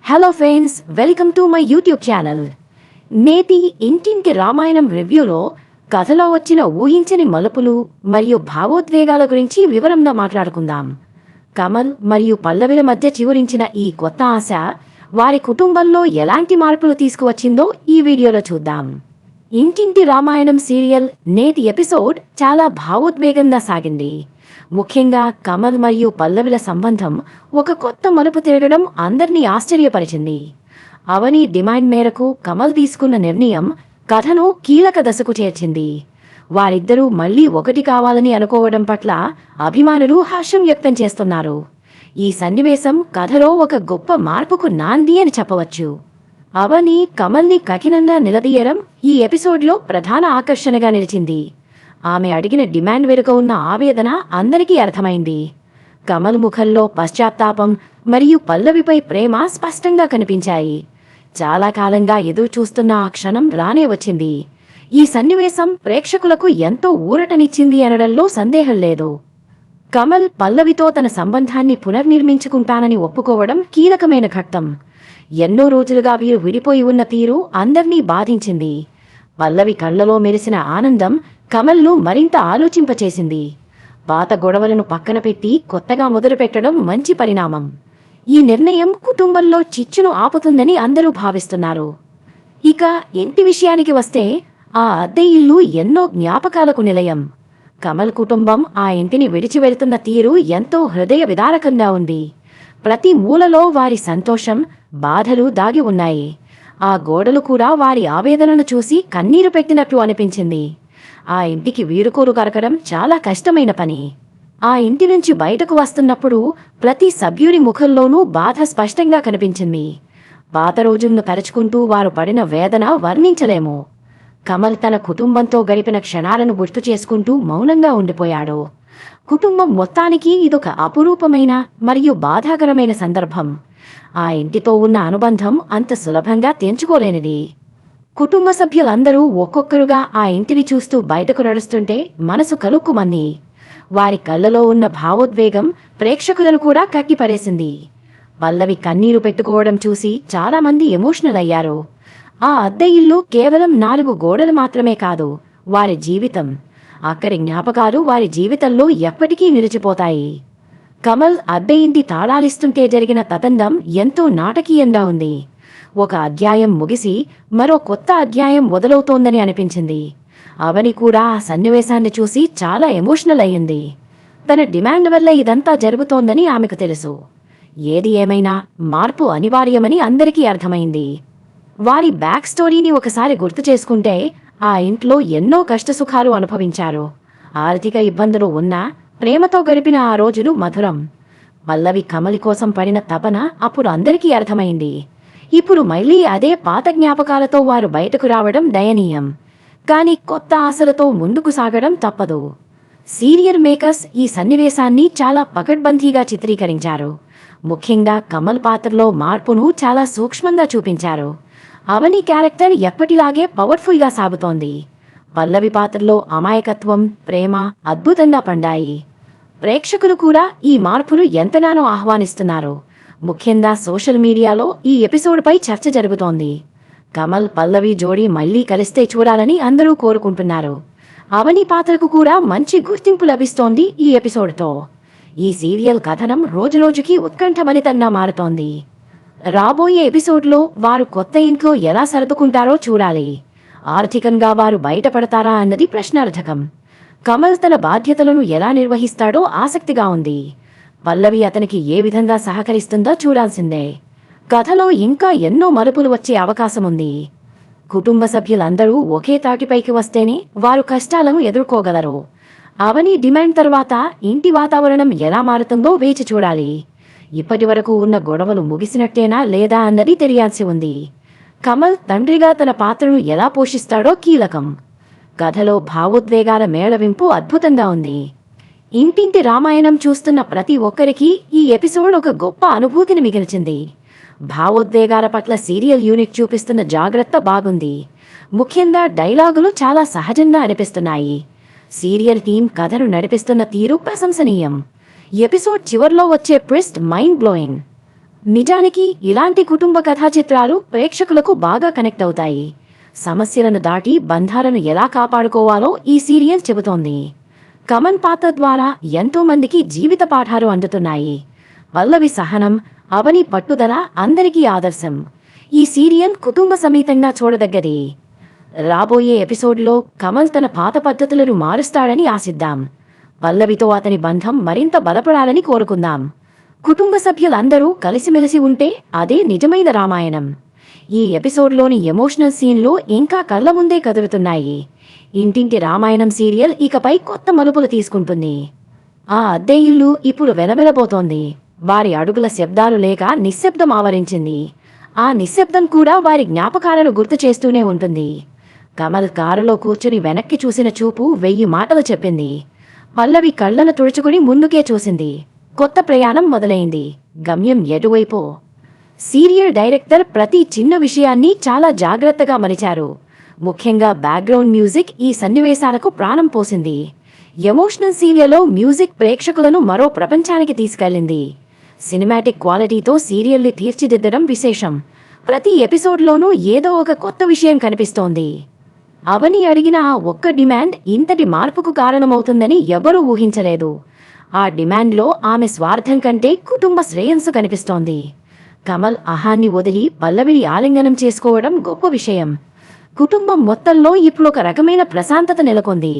Hello friends, welcome to my YouTube channel. నేటి ఇంటింటి రామాయణం రివ్యూలో కథలో వచ్చిన ఊహించని మలుపులు మరియు భావోద్వేగాల గురించి వివరంగా మాట్లాడుకుందాం. కమల్ మరియు పల్లవిల మధ్య చివరించిన ఈ కొత్త ఆశ వారి కుటుంబంలో ఎలాంటి మార్పులు తీసుకువచ్చిందో ఈ వీడియోలో చూద్దాం. ఇంటింటి రామాయణం సీరియల్ నేటి ఎపిసోడ్ చాలా భావోద్వేగంగా సాగింది. ముఖ్యంగా కమల్ మరియు పల్లవిల సంబంధం ఒక కొత్త మలుపు తిరగడం అందర్నీ ఆశ్చర్యపరిచింది. అవని డిమాండ్ మేరకు కమల్ తీసుకున్న నిర్ణయం కథను కీలక దశకు చేర్చింది. వారిద్దరూ మళ్లీ ఒకటి కావాలని అనుకోవడం పట్ల అభిమానులు హర్షం వ్యక్తం చేస్తున్నారు. ఈ సన్నివేశం కథలో ఒక గొప్ప మార్పుకు నాంది అని చెప్పవచ్చు. అవని కమల్ని కఠినంగా నిలదీయడం ఈ ఎపిసోడ్లో ప్రధాన ఆకర్షణగా నిలిచింది. ఆమె అడిగిన డిమాండ్ వెనుక ఉన్న ఆవేదన అందరికీ అర్థమైంది. కమల్ ముఖంలో పశ్చాత్తాపం మరియు పల్లవిపై ప్రేమ స్పష్టంగా కనిపించాయి. చాలా కాలంగా ఎదురు చూస్తున్న ఆ క్షణం రానే వచ్చింది. ఈ సన్నివేశం ప్రేక్షకులకు ఎంతో ఊరటనిచ్చింది అనడంలో సందేహం లేదు. కమల్ పల్లవితో తన సంబంధాన్ని పునర్నిర్మించుకుంటానని ఒప్పుకోవడం కీలకమైన ఘట్టం. ఎన్నో రోజులుగా వీరు విడిపోయి ఉన్న తీరు అందర్నీ బాధించింది. పల్లవి కళ్లలో మెరిసిన ఆనందం కమల్ను మరింత ఆలోచింపచేసింది. పాత గొడవలను పక్కన పెట్టి కొత్తగా మొదలుపెట్టడం మంచి పరిణామం. ఈ నిర్ణయం కుటుంబంలో చిచ్చును ఆపుతుందని అందరూ భావిస్తున్నారు. ఇక ఇంటి విషయానికి వస్తే ఆ అద్దె ఇల్లు ఎన్నో జ్ఞాపకాలకు నిలయం. కమల్ కుటుంబం ఆ ఇంటిని విడిచి వెళుతున్న తీరు ఎంతో హృదయ విదారకంగా ఉంది. ప్రతి మూలలో వారి సంతోషం, బాధలు దాగి ఉన్నాయి. ఆ గోడలు కూడా వారి ఆవేదనను చూసి కన్నీరు పెట్టినట్లు అనిపించింది. ఆ ఇంటికి వీరుకోరు కరకడం చాలా కష్టమైన పని. ఆ ఇంటి నుంచి బయటకు వస్తున్నప్పుడు ప్రతి సభ్యుడి ముఖంలోనూ బాధ స్పష్టంగా కనిపించింది. పాత రోజులను తలుచుకుంటూ వారు పడిన వేదన వర్ణించలేము. కమల్ తన కుటుంబంతో గడిపిన క్షణాలను గుర్తు చేసుకుంటూ మౌనంగా ఉండిపోయాడు. కుటుంబం మొత్తానికి ఇదొక అపురూపమైన మరియు బాధాకరమైన సందర్భం. ఆ ఇంటితో ఉన్న అనుబంధం అంత సులభంగా తెంచుకోలేనిది. కుటుంబ సభ్యులందరూ ఒక్కొక్కరుగా ఆ ఇంటిని చూస్తూ బయటకు నడుస్తుంటే మనసు కలుక్కుమంది. వారి కళ్ళలో ఉన్న భావోద్వేగం ప్రేక్షకులను కూడా కట్టిపడేసింది. పల్లవి కన్నీరు పెట్టుకోవడం చూసి చాలా మంది ఎమోషనల్ అయ్యారు. ఆ అద్దె ఇల్లు కేవలం 4 గోడలు మాత్రమే కాదు, వారి జీవితం. అక్కడి జ్ఞాపకాలు వారి జీవితంలో ఎప్పటికీ నిలిచిపోతాయి. కమల్ అద్దె ఇంటి తాళాలిస్తుంటే జరిగిన తతండం ఎంతో నాటకీయంగా ఉంది. ఒక అధ్యాయం ముగిసి మరో కొత్త అధ్యాయం మొదలవుతోందని అనిపించింది. అవని కూడా ఆ సన్నివేశాన్ని చూసి చాలా ఎమోషనల్ అయ్యింది. తన డిమాండ్ వల్ల ఇదంతా జరుగుతోందని ఆమెకు తెలుసు. ఏది ఏమైనా మార్పు అనివార్యమని అందరికీ అర్థమైంది. వారి బ్యాక్ స్టోరీని ఒకసారి గుర్తు చేసుకుంటే ఆ ఇంట్లో ఎన్నో కష్టసుఖాలు అనుభవించారు. ఆర్థిక ఇబ్బందులు ఉన్నా ప్రేమతో గడిపిన ఆ రోజులు మధురం. పల్లవి కమలి కోసం పడిన తపన అప్పుడు అందరికీ అర్థమైంది. ఇప్పుడు మళ్లీ అదే పాత జ్ఞాపకాలతో వారు బయటకు రావడం దయనీయం. కానీ కొత్త ఆశలతో ముందుకు సాగడం తప్పదు. సీరియల్ మేకర్స్ ఈ సన్నివేశాన్ని చాలా పకడ్బందీగా చిత్రీకరించారు. ముఖ్యంగా కమల్ పాత్రలో మార్పును చాలా సూక్ష్మంగా చూపించారు. అవని క్యారెక్టర్ ఎప్పటిలాగే పవర్ఫుల్గా సాగుతోంది. పల్లవి పాత్రలో అమాయకత్వం, ప్రేమ అద్భుతంగా పండాయి. ప్రేక్షకులు కూడా ఈ మార్పును ఎంతగానో ఆహ్వానిస్తున్నారు. ముఖ్యంగా సోషల్ మీడియాలో ఈ ఎపిసోడ్పై చర్చ జరుగుతోంది. కమల్ పల్లవి జోడీ మళ్లీ కలిస్తే చూడాలని అందరూ కోరుకుంటున్నారు. అవని పాత్రకు కూడా మంచి గుర్తింపు లభిస్తోంది ఈ ఎపిసోడ్తో. ఈ సీరియల్ కథనం రోజురోజుకి ఉత్కంఠభరితంగా మారుతోంది. రాబోయే ఎపిసోడ్లో వారు కొత్త ఇంట్లో ఎలా సర్దుకుంటారో చూడాలి. ఆర్థికంగా వారు బయటపడతారా అన్నది ప్రశ్నార్థకం. కమల్ తన బాధ్యతలను ఎలా నిర్వహిస్తాడో ఆసక్తిగా ఉంది. పల్లవి అతనికి ఏ విధంగా సహకరిస్తుందో చూడాల్సిందే. కథలో ఇంకా ఎన్నో మలుపులు వచ్చే అవకాశముంది. కుటుంబ సభ్యులందరూ ఒకే తాటిపైకి వస్తేనే వారు కష్టాలను ఎదుర్కోగలరు. అవని డిమాండ్ తర్వాత ఇంటి వాతావరణం ఎలా మారుతుందో వేచి చూడాలి. ఇప్పటి వరకు ఉన్న గొడవలు ముగిసినట్టేనా లేదా అన్నది తెలియాల్సి ఉంది. కమల్ తండ్రిగా తన పాత్రను ఎలా పోషిస్తాడో కీలకం. కథలో భావోద్వేగాల మేళవింపు అద్భుతంగా ఉంది. ఇంటింటి రామాయణం చూస్తున్న ప్రతి ఒక్కరికి ఈ ఎపిసోడ్ ఒక గొప్ప అనుభూతిని మిగిల్చింది. భావోద్వేగాల పట్ల సీరియల్ యూనిట్ చూపిస్తున్న జాగ్రత్త బాగుంది. ముఖ్యంగా డైలాగులు చాలా సహజంగా అనిపిస్తున్నాయి. సీరియల్ టీం కథను నడిపిస్తున్న తీరు ప్రశంసనీయం. ఎపిసోడ్ చివర్లో వచ్చే ట్విస్ట్ మైండ్ బ్లోయింగ్. నిజానికి ఇలాంటి కుటుంబ కథా చిత్రాలు ప్రేక్షకులకు బాగా కనెక్ట్ అవుతాయి. సమస్యలను దాటి బంధాలను ఎలా కాపాడుకోవాలో ఈ సీరియల్ చెబుతోంది. కమల్ పాత్ర ద్వారా ఎంతో మందికి జీవిత పాఠాలు అందుతున్నాయి. పల్లవి సహనం, అవని పట్టుదల అందరికీ ఆదర్శం. ఈ సీరియల్ కుటుంబ సమేతంగా చూడదగ్గది. రాబోయే ఎపిసోడ్లో కమల్ తన పాత పద్ధతులను మారుస్తాడని ఆశిద్దాం. పల్లవితో అతని బంధం మరింత బలపడాలని కోరుకుందాం. కుటుంబ సభ్యులందరూ కలిసిమెలిసి ఉంటే అదే నిజమైన రామాయణం. ఈ ఎపిసోడ్లోని ఎమోషనల్ సీన్లు ఇంకా కళ్ళ ముందే కదులుతున్నాయి. ఇంటింటి రామాయణం సీరియల్ ఇకపై కొత్త మలుపులు తీసుకుంటుంది. ఆ అద్దె ఇల్లు ఇప్పుడు వెలవెలబోతోంది. వారి అడుగుల శబ్దాలు లేక నిశ్శబ్దం ఆవరించింది. ఆ నిశ్శబ్దం కూడా వారి జ్ఞాపకాలను గుర్తు చేస్తూనే ఉంటుంది. కమల్ కారులో కూర్చుని వెనక్కి చూసిన చూపు 1000 మాటలు చెప్పింది. పల్లవి కళ్ళను తుడుచుకుని ముందుకే చూసింది. కొత్త ప్రయాణం మొదలైంది. గమ్యం ఎటువైపో? సీరియల్ డైరెక్టర్ ప్రతి చిన్న విషయాన్ని చాలా జాగ్రత్తగా మలిచారు. ముఖ్యంగా బ్యాక్గ్రౌండ్ మ్యూజిక్ ఈ సన్నివేశాలకు ప్రాణం పోసింది. ఎమోషనల్ సీరియల్లో మ్యూజిక్ ప్రేక్షకులను మరో ప్రపంచానికి తీసుకెళ్లింది. సినిమాటిక్ క్వాలిటీతో సీరియల్ని తీర్చిదిద్దడం విశేషం. ప్రతి ఎపిసోడ్లోనూ ఏదో ఒక కొత్త విషయం కనిపిస్తోంది. అవని అడిగిన ఆ ఒక్క డిమాండ్ ఇంతటి మార్పుకు కారణమవుతుందని ఎవరూ ఊహించలేదు. ఆ డిమాండ్లో ఆమె స్వార్థం కంటే కుటుంబ శ్రేయస్సు కనిపిస్తోంది. కమల్ అహాన్ని వదిలి పల్లవిని ఆలింగనం చేసుకోవడం గొప్ప విషయం. కుటుంబం మొత్తంలో ఇప్పుడు ఒక రకమైన ప్రశాంతత నెలకొంది.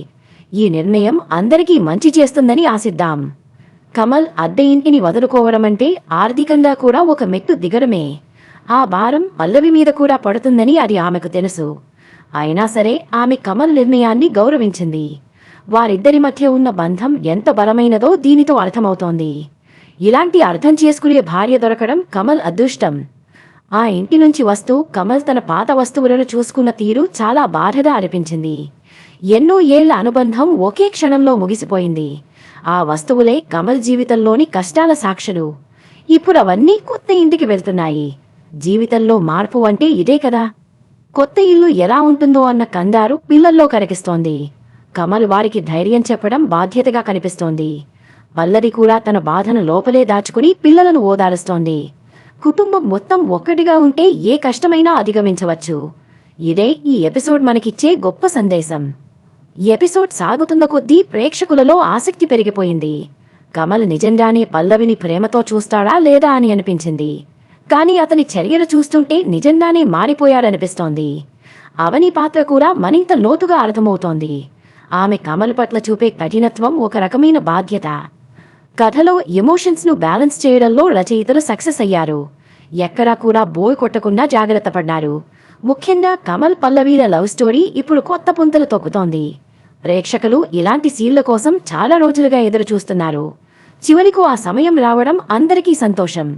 ఈ నిర్ణయం అందరికీ మంచి చేస్తుందని ఆశిద్దాం. కమల్ అద్దె ఇంటిని వదులుకోవడమంటే ఆర్థికంగా కూడా ఒక మెట్టు దిగడమే. ఆ భారం పల్లవి మీద కూడా పడుతుందని అది ఆమెకు తెలుసు. అయినా సరే ఆమె కమల్ నిర్ణయాన్ని గౌరవించింది. వారిద్దరి మధ్య ఉన్న బంధం ఎంత బలమైనదో దీనితో అర్థమవుతోంది. ఇలాంటి అర్థం చేసుకునే భార్య దొరకడం కమల్ అదృష్టం. ఆ ఇంటి నుంచి వస్తూ కమల్ తన పాత వస్తువులను చూసుకున్న తీరు చాలా బాధగా అనిపించింది. ఎన్నో ఏళ్ల అనుబంధం ఒకే క్షణంలో ముగిసిపోయింది. ఆ వస్తువులే కమల్ జీవితంలోని కష్టాల సాక్షులు. ఇప్పుడు అవన్నీ కొత్త ఇంటికి వెళ్తున్నాయి. జీవితంలో మార్పు అంటే ఇదే కదా. కొత్త ఇల్లు ఎలా ఉంటుందో అన్న కంగారు పిల్లల్లో కనిపిస్తోంది. కమల్ వారికి ధైర్యం చెప్పడం బాధ్యతగా కనిపిస్తోంది. పల్లవి కూడా తన బాధను లోపలే దాచుకుని పిల్లలను ఓదారుస్తోంది. కుటుంబం మొత్తం ఒక్కటిగా ఉంటే ఏ కష్టమైనా అధిగమించవచ్చు. ఇదే ఈ ఎపిసోడ్ మనకిచ్చే గొప్ప సందేశం. ఎపిసోడ్ సాగుతున్న కొద్దీ ప్రేక్షకులలో ఆసక్తి పెరిగిపోయింది. కమల్ నిజంగానే పల్లవిని ప్రేమతో చూస్తాడా లేదా అని అనిపించింది. కానీ అతని చర్యలు చూస్తుంటే నిజంగానే మారిపోయాడనిపిస్తోంది. అవని పాత్ర కూడా మరింత లోతుగా అర్థమవుతోంది. ఆమె కమల్ పట్ల చూపే కఠినత్వం ఒక రకమైన బాధ్యత. కథలో ఎమోషన్స్ను బ్యాలెన్స్ చేయడంలో రచయితలు సక్సెస్ అయ్యారు. ఎక్కడా కూడా బోర్ కొట్టకుండా జాగ్రత్త పడ్డారు. ముఖ్యంగా కమల్ పల్లవీల లవ్ స్టోరీ ఇప్పుడు కొత్త పుంతలు తొక్కుతోంది. ప్రేక్షకులు ఇలాంటి సీన్ల కోసం చాలా రోజులుగా ఎదురు చూస్తున్నారు. చివరికి ఆ సమయం రావడం అందరికీ సంతోషం.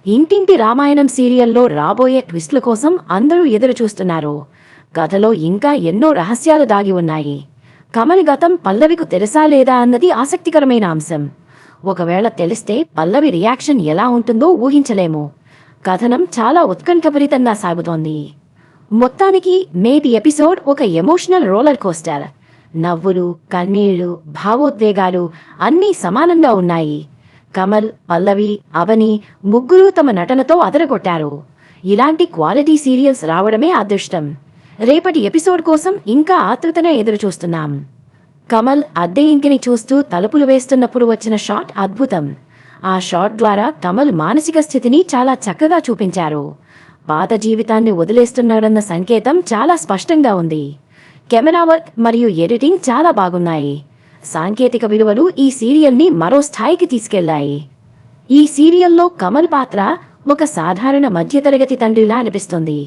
ఇంటింటి రామాయణం సీరియల్లో రాబోయే ట్విస్ట్ల కోసం అందరూ ఎదురు చూస్తున్నారు. కథలో ఇంకా ఎన్నో రహస్యాలు దాగి ఉన్నాయి. కమల్ గతం పల్లవికు తెలుసా లేదా అన్నది ఆసక్తికరమైన అంశం. ఒకవేళ తెలిస్తే పల్లవి రియాక్షన్ ఎలా ఉంటుందో ఊహించలేము. కథనం చాలా ఉత్కంఠభరితంగా సాగుతోంది. మొత్తానికి నేటి ఎపిసోడ్ ఒక ఎమోషనల్ రోలర్ కోస్టర్. నవ్వులు, కన్నీళ్లు, భావోద్వేగాలు అన్నీ సమానంగా ఉన్నాయి. కమల్, పల్లవి, అవని ముగ్గురూ తమ నటనతో అదరగొట్టారు. ఇలాంటి క్వాలిటీ సీరియల్స్ రావడమే అదృష్టం. రేపటి ఎపిసోడ్ కోసం ఇంకా ఆతృతగా ఎదురుచూస్తున్నాం. కమల్ అద్దె ఇంటిని చూస్తూ తలుపులు వేస్తున్నప్పుడు వచ్చిన షాట్ అద్భుతం. ఆ షాట్ ద్వారా కమల్ మానసిక స్థితిని చాలా చక్కగా చూపించారు. పాత జీవితాన్ని వదిలేస్తున్నాడన్న సంకేతం చాలా స్పష్టంగా ఉంది. కెమెరా వర్క్ మరియు ఎడిటింగ్ చాలా బాగున్నాయి. సాంకేతిక విలువలు ఈ సీరియల్ని మరో స్థాయికి తీసుకెళ్లాయి. ఈ సీరియల్లో కమల్ పాత్ర ఒక సాధారణ మధ్యతరగతి తండ్రిలా అనిపిస్తుంది.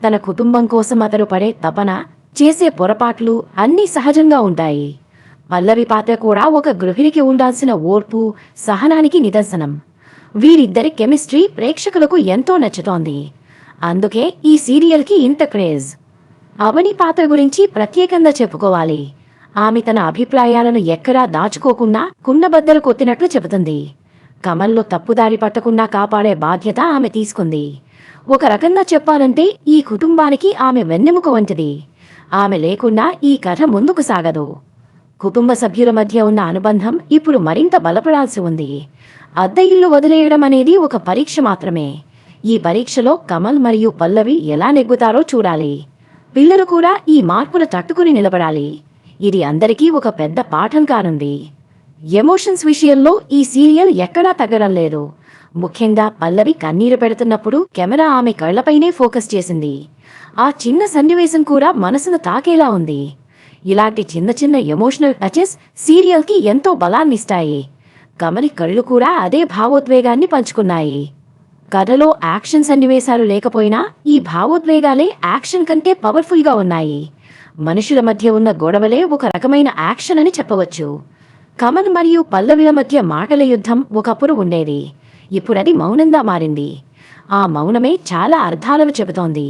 తన కుటుంబం కోసం అతడు పడే తపన, చేసే పొరపాట్లు అన్నీ సహజంగా ఉంటాయి. పల్లవి పాత్ర కూడా ఒక గృహిణికి ఉండాల్సిన ఓర్పు, సహనానికి నిదర్శనం. వీరిద్దరి కెమిస్ట్రీ ప్రేక్షకులకు ఎంతో నచ్చుతోంది. అందుకే ఈ సీరియల్కి ఇంత క్రేజ్. అవని పాత్ర గురించి ప్రత్యేకంగా చెప్పుకోవాలి. ఆమె తన అభిప్రాయాలను ఎక్కడా దాచుకోకుండా కుండబద్దలు కొట్టినట్లు చెబుతుంది. కమల్లో తప్పుదారి పట్టకుండా కాపాడే బాధ్యత ఆమె తీసుకుంది. ఒక రకంగా చెప్పాలంటే ఈ కుటుంబానికి ఆమె వెన్నెముక వంటిది. ఆమె లేకుండా ఈ కథ ముందుకు సాగదు. కుటుంబ సభ్యుల మధ్య ఉన్న అనుబంధం ఇప్పుడు మరింత బలపడాల్సి ఉంది. అద్దె ఇల్లు వదిలేయడం అనేది ఒక పరీక్ష మాత్రమే. ఈ పరీక్షలో కమల్ మరియు పల్లవి ఎలా నెగ్గుతారో చూడాలి. పిల్లలు కూడా ఈ మార్పులు తట్టుకుని నిలబడాలి. ఇది అందరికీ ఒక పెద్ద పాఠం కానుంది. ఎమోషన్స్ విషయంలో ఈ సీరియల్ ఎక్కడా తగ్గడం లేదు. ముఖ్యంగా పల్లవి కన్నీరు పెడుతున్నప్పుడు కెమెరా ఆమె కళ్లపైనే ఫోకస్ చేసింది. ఆ చిన్న సన్నివేశం కూడా మనసును తాకేలా ఉంది. ఇలాంటి చిన్న చిన్న ఎమోషనల్ టచెస్ సీరియల్కి ఎంతో బలాన్నిస్తాయి. కమలి కళ్ళు కూడా అదే భావోద్వేగాన్ని పంచుకున్నాయి. కథలో యాక్షన్ సన్నివేశాలు లేకపోయినా ఈ భావోద్వేగాలే యాక్షన్ కంటే పవర్ఫుల్గా ఉన్నాయి. మనుషుల మధ్య ఉన్న గొడవలే ఒక రకమైన యాక్షన్ అని చెప్పవచ్చు. కమల్ మరియు పల్లవిల మధ్య మాటల యుద్ధం ఒకప్పుడు ఉండేది. ఇప్పుడది మౌనంగా మారింది. ఆ మౌనమే చాలా అర్థాలను చెబుతోంది.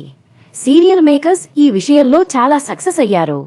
సీరియల్ మేకర్స్ ఈ విషయంలో చాలా సక్సెస్ అయ్యారు.